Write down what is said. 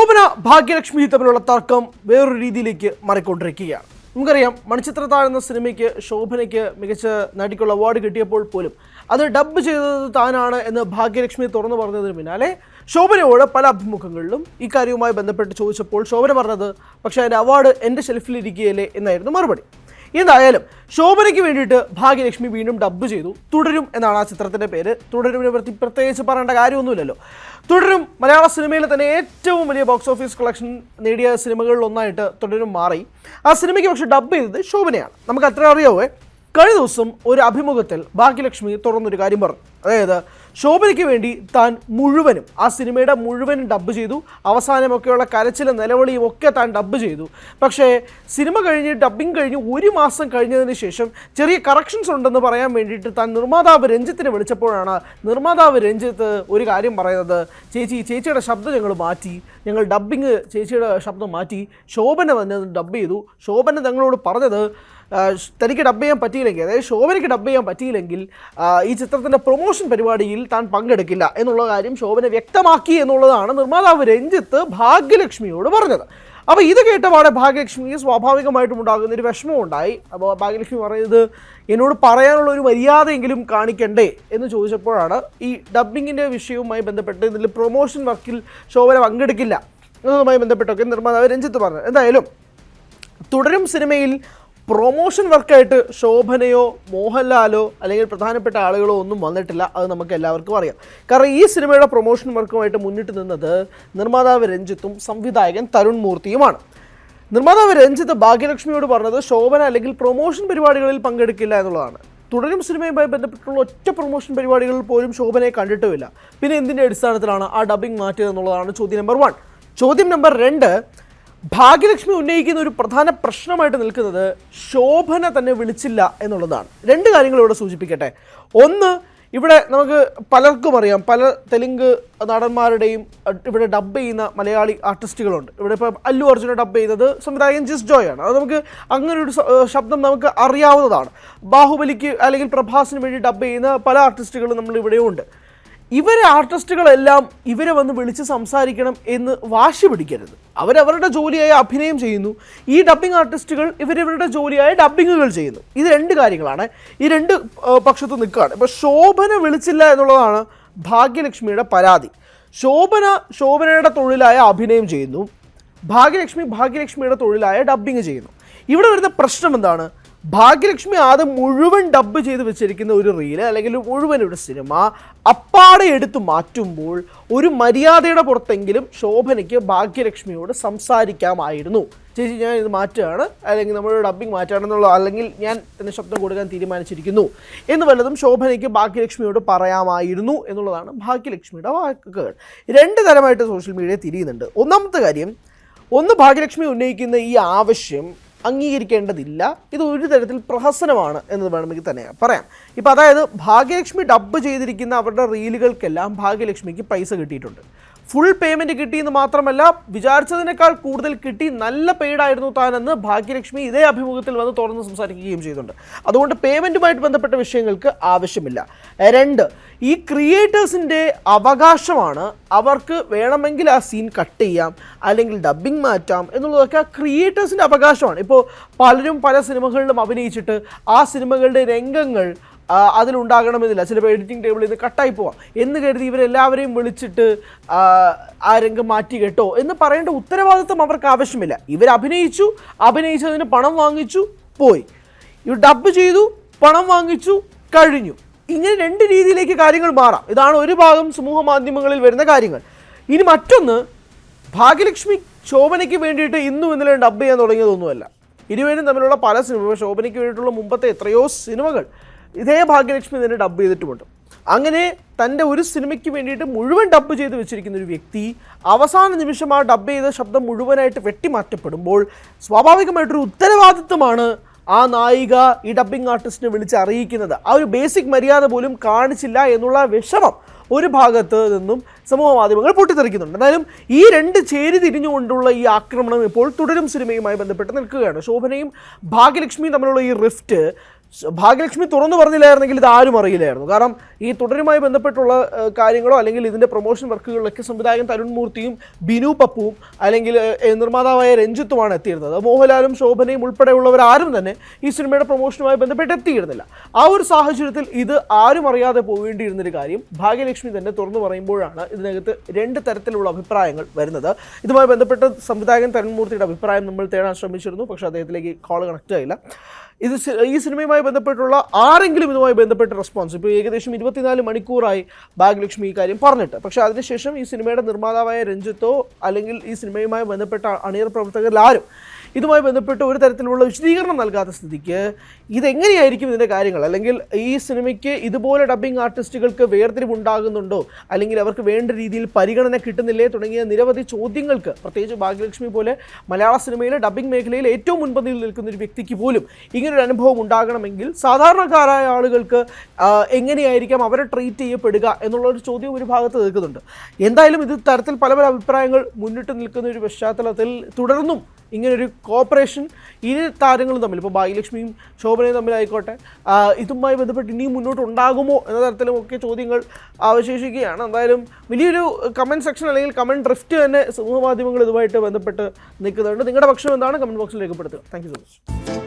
ശോഭന ഭാഗ്യലക്ഷ്മി തമ്മിലുള്ള തർക്കം വേറൊരു രീതിയിലേക്ക് മാറിക്കൊണ്ടിരിക്കുകയാണ്. നമുക്കറിയാം, മണിച്ചിത്രത്താഴ് എന്ന സിനിമയ്ക്ക് ശോഭനയ്ക്ക് മികച്ച നടിക്കുള്ള അവാർഡ് കിട്ടിയപ്പോൾ പോലും അത് ഡബ്ബ് ചെയ്തത് താനാണ് എന്ന് ഭാഗ്യലക്ഷ്മി തുറന്നു പറഞ്ഞതിന് പിന്നാലെ ശോഭനയോട് പല അഭിമുഖങ്ങളിലും ഇക്കാര്യവുമായി ബന്ധപ്പെട്ട് ചോദിച്ചപ്പോൾ ശോഭന പറഞ്ഞത് പക്ഷേ അതിൻ്റെ അവാർഡ് എൻ്റെ ഷെൽഫിലിരിക്കുകയല്ലേ എന്നായിരുന്നു മറുപടി. എന്തായാലും ശോഭനയ്ക്ക് വേണ്ടിയിട്ട് ഭാഗ്യലക്ഷ്മി വീണ്ടും ഡബ്ബ് ചെയ്തു. തുടരും എന്നാണ് ആ ചിത്രത്തിൻ്റെ പേര്. തുടരുമിനെ പറ്റി പ്രത്യേകിച്ച് പറയേണ്ട കാര്യമൊന്നുമില്ലല്ലോ. തുടരും മലയാള സിനിമയിലെ തന്നെ ഏറ്റവും വലിയ ബോക്സ് ഓഫീസ് കളക്ഷൻ നേടിയ സിനിമകളിൽ ഒന്നായിട്ട് തുടരും മാറി. ആ സിനിമയ്ക്ക് പക്ഷേ ഡബ്ബ് ചെയ്തത് ശോഭനയാണ്. നമുക്ക് അത്ര അറിയാവേ. കഴിഞ്ഞ ദിവസം ഒരു അഭിമുഖത്തിൽ ഭാഗ്യലക്ഷ്മി തുറന്നൊരു കാര്യം പറഞ്ഞു. അതായത് ശോഭനയ്ക്ക് വേണ്ടി താൻ മുഴുവനും ആ സിനിമയുടെ മുഴുവനും ഡബ്ബ് ചെയ്തു. അവസാനമൊക്കെയുള്ള കരച്ചിലും നിലവിളിയും ഒക്കെ താൻ ഡബ്ബ് ചെയ്തു. പക്ഷേ സിനിമ കഴിഞ്ഞ് ഡബ്ബിങ് കഴിഞ്ഞ് ഒരു മാസം കഴിഞ്ഞതിന് ശേഷം ചെറിയ കറക്ഷൻസ് ഉണ്ടെന്ന് പറയാൻ വേണ്ടിയിട്ട് താൻ നിർമ്മാതാവ് രഞ്ജിത്തിനെ വിളിച്ചപ്പോഴാണ് നിർമ്മാതാവ് രഞ്ജിത്ത് ഒരു കാര്യം പറയുന്നത്, ചേച്ചിയുടെ ശബ്ദം ഞങ്ങൾ മാറ്റി, ഞങ്ങൾ ഡബ്ബിങ് ചേച്ചിയുടെ ശബ്ദം മാറ്റി, ശോഭന തന്നെ ഡബ്ബ് ചെയ്തു. ശോഭന ഞങ്ങളോട് പറഞ്ഞത് തനിക്ക് ഡബ്ബ് ചെയ്യാൻ പറ്റിയില്ലെങ്കിൽ, അതായത് ശോഭനയ്ക്ക് ഡബ്ബ് ചെയ്യാൻ പറ്റിയില്ലെങ്കിൽ ഈ ചിത്രത്തിൻ്റെ പ്രൊമോഷൻ പരിപാടിയിൽ താൻ പങ്കെടുക്കില്ല എന്നുള്ള കാര്യം ശോഭന വ്യക്തമാക്കി എന്നുള്ളതാണ് നിർമ്മാതാവ് രഞ്ജിത്ത് ഭാഗ്യലക്ഷ്മിയോട് പറഞ്ഞത്. അപ്പോൾ ഇത് കേട്ടപാടെ ഭാഗ്യലക്ഷ്മിക്ക് സ്വാഭാവികമായിട്ടും ഉണ്ടാകുന്ന ഒരു വിഷമം ഉണ്ടായി. അപ്പോൾ ഭാഗ്യലക്ഷ്മി പറയുന്നത്, എന്നോട് പറയാനുള്ള ഒരു മര്യാദയെങ്കിലും കാണിക്കണ്ടേ എന്ന് ചോദിച്ചപ്പോഴാണ് ഈ ഡബ്ബിങ്ങിൻ്റെ വിഷയവുമായി ബന്ധപ്പെട്ട് ഇതിൽ പ്രൊമോഷൻ വർക്കിൽ ശോഭന പങ്കെടുക്കില്ല എന്നതുമായി ബന്ധപ്പെട്ടൊക്കെ നിർമ്മാതാവ് രഞ്ജിത്ത് പറഞ്ഞത്. എന്തായാലും തുടരും സിനിമയിൽ പ്രൊമോഷൻ വർക്കായിട്ട് ശോഭനയോ മോഹൻലാലോ അല്ലെങ്കിൽ പ്രധാനപ്പെട്ട ആളുകളോ ഒന്നും വന്നിട്ടില്ല. അത് നമുക്ക് എല്ലാവർക്കും അറിയാം. കാരണം ഈ സിനിമയുടെ പ്രൊമോഷൻ വർക്കുമായിട്ട് മുന്നിട്ട് നിന്നത് നിർമ്മാതാവ് രഞ്ജിത്തും സംവിധായകൻ തരുൺ മൂർത്തിയുമാണ്. നിർമ്മാതാവ് രഞ്ജിത്ത് ഭാഗ്യലക്ഷ്മിയോട് പറഞ്ഞത് ശോഭന അല്ലെങ്കിൽ പ്രൊമോഷൻ പരിപാടികളിൽ പങ്കെടുക്കില്ല എന്നുള്ളതാണ്. തുടരും സിനിമയുമായി ബന്ധപ്പെട്ടുള്ള ഒറ്റ പ്രൊമോഷൻ പരിപാടികളിൽ പോലും ശോഭനയെ കണ്ടിട്ടുമില്ല. പിന്നെ എന്തിൻ്റെ അടിസ്ഥാനത്തിലാണ് ആ ഡബ്ബിംഗ് മാറ്റിയതെന്നുള്ളതാണ് ചോദ്യം നമ്പർ 1. ചോദ്യം നമ്പർ 2, ഭാഗ്യലക്ഷ്മി ഉന്നയിക്കുന്ന ഒരു പ്രധാന പ്രശ്നമായിട്ട് നിൽക്കുന്നത് ശോഭന തന്നെ വിളിച്ചില്ല എന്നുള്ളതാണ്. 2 കാര്യങ്ങൾ ഇവിടെ സൂചിപ്പിക്കട്ടെ. ഒന്ന്, ഇവിടെ നമുക്ക് പലർക്കും അറിയാം, പല തെലുങ്ക് നടന്മാരുടെയും ഇവിടെ ഡബ്ബ് ചെയ്യുന്ന മലയാളി ആർട്ടിസ്റ്റുകളുണ്ട്. ഇവിടെ ഇപ്പോൾ അല്ലു അർജുനെ ഡബ്ബ് ചെയ്യുന്നത് സംവിധായകൻ ജിസ് ജോയ് ആണ്. അത് നമുക്ക് അങ്ങനൊരു ശബ്ദം നമുക്ക് അറിയാവുന്നതാണ്. ബാഹുബലിക്ക് അല്ലെങ്കിൽ പ്രഭാസിന് വേണ്ടി ഡബ്ബ് ചെയ്യുന്ന പല ആർട്ടിസ്റ്റുകളും നമ്മളിവിടെയും ഉണ്ട്. ഇവരെ ആർട്ടിസ്റ്റുകളെല്ലാം ഇവരെ വന്ന് വിളിച്ച് സംസാരിക്കണം എന്ന് വാശി പിടിക്കരുത്. അവരവരുടെ ജോലിയായ അഭിനയം ചെയ്യുന്നു. ഈ ഡബ്ബിംഗ് ആർട്ടിസ്റ്റുകൾ ഇവരവരുടെ ജോലിയായ ഡബ്ബിങ്ങുകൾ ചെയ്യുന്നു. ഇത് 2 കാര്യങ്ങളാണ്. ഈ 2 പക്ഷത്ത് നിൽക്കുകയാണ്. ഇപ്പോൾ ശോഭന വിളിച്ചില്ല എന്നുള്ളതാണ് ഭാഗ്യലക്ഷ്മിയുടെ പരാതി. ശോഭനയുടെ തൊഴിലായ അഭിനയം ചെയ്യുന്നു, ഭാഗ്യലക്ഷ്മിയുടെ തൊഴിലായ ഡബ്ബിങ് ചെയ്യുന്നു. ഇവിടെ വരുന്ന പ്രശ്നം എന്താണ്? ഭാഗ്യലക്ഷ്മി ആദ്യം മുഴുവൻ ഡബ്ബ് ചെയ്ത് വെച്ചിരിക്കുന്ന ഒരു റീല് അല്ലെങ്കിൽ മുഴുവൻ ഒരു സിനിമ അപ്പാടെ എടുത്ത് മാറ്റുമ്പോൾ ഒരു മര്യാദയുടെ പുറത്തെങ്കിലും ശോഭനയ്ക്ക് ഭാഗ്യലക്ഷ്മിയോട് സംസാരിക്കാമായിരുന്നു. ചേച്ചി, ഞാൻ ഇത് മാറ്റുകയാണ്, അല്ലെങ്കിൽ നമ്മുടെ ഡബ്ബിങ് മാറ്റുകയാണെന്നുള്ള, അല്ലെങ്കിൽ ഞാൻ തന്നെ ശബ്ദം കൊടുക്കാൻ തീരുമാനിച്ചിരിക്കുന്നു എന്ന് വല്ലതും ശോഭനയ്ക്ക് ഭാഗ്യലക്ഷ്മിയോട് പറയാമായിരുന്നു എന്നുള്ളതാണ് ഭാഗ്യലക്ഷ്മിയുടെ വാക്കുകൾ. 2 തരമായിട്ട് സോഷ്യൽ മീഡിയ തിരിയുന്നുണ്ട്. ഒന്നാമത്തെ കാര്യം, ഭാഗ്യലക്ഷ്മി ഉന്നയിക്കുന്ന ഈ ആവശ്യം അംഗീകരിക്കേണ്ടതില്ല, ഇത് ഒരു തരത്തിൽ പ്രഹസനമാണ് എന്ന് വേണമെങ്കിൽ തന്നെ പറയാം. ഇപ്പോൾ അതായത് ഭാഗ്യലക്ഷ്മി ഡബ്ബ് ചെയ്തിരിക്കുന്ന അവരുടെ റീലുകൾക്കെല്ലാം ഭാഗ്യലക്ഷ്മിക്ക് പൈസ കിട്ടിയിട്ടുണ്ട്. ഫുൾ പേയ്മെൻറ്റ് കിട്ടിയെന്ന് മാത്രമല്ല, വിചാരിച്ചതിനേക്കാൾ കൂടുതൽ കിട്ടി, നല്ല പെയ്ഡായിരുന്നു താനെന്ന് ഭാഗ്യലക്ഷ്മി ഇതേ അഭിമുഖത്തിൽ വന്ന് തുറന്ന് സംസാരിക്കുകയും ചെയ്തിട്ടുണ്ട്. അതുകൊണ്ട് പേയ്മെൻറ്റുമായിട്ട് ബന്ധപ്പെട്ട വിഷയങ്ങൾക്ക് ആവശ്യമില്ല. 2, ഈ ക്രിയേറ്റേഴ്സിൻ്റെ അവകാശമാണ്. അവർക്ക് വേണമെങ്കിൽ ആ സീൻ കട്ട് ചെയ്യാം, അല്ലെങ്കിൽ ഡബ്ബിംഗ് മാറ്റാം എന്നുള്ളതൊക്കെ ആ ക്രിയേറ്റേഴ്സിൻ്റെ അവകാശമാണ്. ഇപ്പോൾ പലരും പല സിനിമകളിലും അഭിനയിച്ചിട്ട് ആ സിനിമകളുടെ രംഗങ്ങൾ അതിലുണ്ടാകണമെന്നില്ല. ചിലപ്പോൾ എഡിറ്റിംഗ് ടേബിളിൽ നിന്ന് കട്ടായി പോവാം എന്ന് കരുതി ഇവരെല്ലാവരെയും വിളിച്ചിട്ട് ആ രംഗം മാറ്റി കേട്ടോ എന്ന് പറയേണ്ട ഉത്തരവാദിത്വം അവർക്ക് ആവശ്യമില്ല. അഭിനയിച്ചതിന് പണം വാങ്ങിച്ചു, പോയി. ഇവർ ഡബ്ബ് ചെയ്തു, പണം വാങ്ങിച്ചു, കഴിഞ്ഞു. ഇങ്ങനെ 2 രീതിയിലേക്ക് കാര്യങ്ങൾ മാറാം. ഇതാണ് ഒരു ഭാഗം സമൂഹ മാധ്യമങ്ങളിൽ വരുന്ന കാര്യങ്ങൾ. ഇനി മറ്റൊന്ന്, ഭാഗ്യലക്ഷ്മി ശോഭനയ്ക്ക് വേണ്ടിയിട്ട് ഇന്നും ഇന്നലെ ഡബ്ബ് ചെയ്യാൻ തുടങ്ങിയതൊന്നുമല്ല. ഇരുവരും തമ്മിലുള്ള പല സിനിമ, ശോഭനയ്ക്ക് വേണ്ടിയിട്ടുള്ള മുമ്പത്തെ എത്രയോ സിനിമകൾ ഇതേ ഭാഗ്യലക്ഷ്മി തന്നെ ഡബ്ബ് ചെയ്തിട്ടുമുണ്ട്. അങ്ങനെ തൻ്റെ ഒരു സിനിമയ്ക്ക് വേണ്ടിയിട്ട് മുഴുവൻ ഡബ്ബ് ചെയ്ത് വെച്ചിരിക്കുന്ന ഒരു വ്യക്തി അവസാന നിമിഷം ആ ഡബ്ബ് ചെയ്ത ശബ്ദം മുഴുവനായിട്ട് വെട്ടിമാറ്റപ്പെടുമ്പോൾ സ്വാഭാവികമായിട്ടൊരു ഉത്തരവാദിത്വമാണ് ആ നായിക ഈ ഡബ്ബിംഗ് ആർട്ടിസ്റ്റിനെ വിളിച്ച് അറിയിക്കുന്നത്. ആ ഒരു ബേസിക് മര്യാദ പോലും കാണിച്ചില്ല എന്നുള്ള വിഷമം ഒരു ഭാഗത്ത് നിന്നും സമൂഹ മാധ്യമങ്ങൾ പൊട്ടിത്തെറിക്കുന്നുണ്ട്. എന്തായാലും ഈ 2 ചേരി തിരിഞ്ഞുകൊണ്ടുള്ള ഈ ആക്രമണം ഇപ്പോൾ തുടരും സിനിമയുമായി ബന്ധപ്പെട്ട് നിൽക്കുകയാണ്. ശോഭനയും ഭാഗ്യലക്ഷ്മിയും തമ്മിലുള്ള ഈ റിഫ്റ്റ് ഭാഗ്യലക്ഷ്മി തുറന്നു പറഞ്ഞില്ലായിരുന്നെങ്കിൽ ഇത് ആരും അറിയില്ലായിരുന്നു. കാരണം ഈ തുടരുമായി ബന്ധപ്പെട്ടുള്ള കാര്യങ്ങളോ അല്ലെങ്കിൽ ഇതിൻ്റെ പ്രൊമോഷൻ വർക്കുകളിലൊക്കെ സംവിധായകൻ തരുൺ മൂർത്തിയും ബിനു പപ്പുവും അല്ലെങ്കിൽ നിർമ്മാതാവായ രഞ്ജിത്തുമാണ് എത്തിയിരുന്നത്. മോഹൻലാലും ശോഭനയും ഉൾപ്പെടെയുള്ളവർ ആരും തന്നെ ഈ സിനിമയുടെ പ്രൊമോഷനുമായി ബന്ധപ്പെട്ട് എത്തിയിരുന്നില്ല. ആ ഒരു സാഹചര്യത്തിൽ ഇത് ആരും അറിയാതെ പോകേണ്ടിയിരുന്നൊരു കാര്യം ഭാഗ്യലക്ഷ്മി തന്നെ തുറന്നു പറയുമ്പോഴാണ് ഇതിനകത്ത് രണ്ട് തരത്തിലുള്ള അഭിപ്രായങ്ങൾ വരുന്നത്. ഇതുമായി ബന്ധപ്പെട്ട് സംവിധായകൻ തരുൺ മൂർത്തിയുടെ അഭിപ്രായം നമ്മൾ തേടാൻ ശ്രമിച്ചിരുന്നു, പക്ഷേ അദ്ദേഹത്തിലേക്ക് കോൾ കണക്ട് ആയില്ല. ഈ സിനിമയുമായി ബന്ധപ്പെട്ടുള്ള ആരെങ്കിലും ഇതുമായി ബന്ധപ്പെട്ട റെസ്പോൺസ് ഇപ്പോൾ ഏകദേശം 24 മണിക്കൂറായി ഭാഗ്യലക്ഷ്മി ഈ കാര്യം പറഞ്ഞിട്ട്. പക്ഷേ അതിനുശേഷം ഈ സിനിമയുടെ നിർമ്മാതാവായ രഞ്ജിത്തോ അല്ലെങ്കിൽ ഈ സിനിമയുമായി ബന്ധപ്പെട്ട അണിയർ പ്രവർത്തകരിൽ ആരും ഇതുമായി ബന്ധപ്പെട്ട് ഒരു തരത്തിലുള്ള വിശദീകരണം നൽകാത്ത സ്ഥിതിക്ക് ഇതെങ്ങനെയായിരിക്കും ഇതിൻ്റെ കാര്യങ്ങൾ, അല്ലെങ്കിൽ ഈ സിനിമയ്ക്ക് ഇതുപോലെ ഡബ്ബിംഗ് ആർട്ടിസ്റ്റുകൾക്ക് വേർതിരിവുണ്ടാകുന്നുണ്ടോ, അല്ലെങ്കിൽ അവർക്ക് വേണ്ട രീതിയിൽ പരിഗണന കിട്ടുന്നില്ലേ തുടങ്ങിയ നിരവധി ചോദ്യങ്ങൾക്ക്, പ്രത്യേകിച്ച് ഭാഗ്യലക്ഷ്മി പോലെ മലയാള സിനിമയിലെ ഡബ്ബിംഗ് മേഖലയിൽ ഏറ്റവും മുൻപന്തിയിൽ നിൽക്കുന്ന ഒരു വ്യക്തിക്ക് പോലും ഇങ്ങനൊരു അനുഭവം ഉണ്ടാകണമെങ്കിൽ സാധാരണക്കാരായ ആളുകൾക്ക് എങ്ങനെയായിരിക്കാം അവരെ ട്രീറ്റ് ചെയ്യപ്പെടുക എന്നുള്ളൊരു ചോദ്യം ഒരു ഭാഗത്ത് നിൽക്കുന്നുണ്ട്. എന്തായാലും ഇത് തരത്തിൽ പല പല അഭിപ്രായങ്ങൾ മുന്നിട്ട് നിൽക്കുന്ന ഒരു പശ്ചാത്തലത്തിൽ തുടർന്നും ഇങ്ങനൊരു കോപ്പറേഷൻ ഇരു താരങ്ങളും തമ്മിൽ, ഇപ്പോൾ ഭാഗ്യലക്ഷ്മിയും ശോഭനയും തമ്മിലായിക്കോട്ടെ, ഇതുമായി ബന്ധപ്പെട്ട് ഇനിയും മുന്നോട്ട് ഉണ്ടാകുമോ എന്ന തരത്തിലുമൊക്കെ ചോദ്യങ്ങൾ അവശേഷിക്കുകയാണ്. എന്തായാലും വലിയൊരു കമൻറ്റ് സെക്ഷൻ അല്ലെങ്കിൽ കമൻറ്റ് ഡ്രിഫ്റ്റ് തന്നെ സമൂഹ മാധ്യമങ്ങൾ ഇതുമായിട്ട് ബന്ധപ്പെട്ട് നിൽക്കുന്നുണ്ട്. നിങ്ങളുടെ പക്ഷം എന്താണ്? കമൻറ്റ് ബോക്സിൽ രേഖപ്പെടുത്തുക. Thank you so much.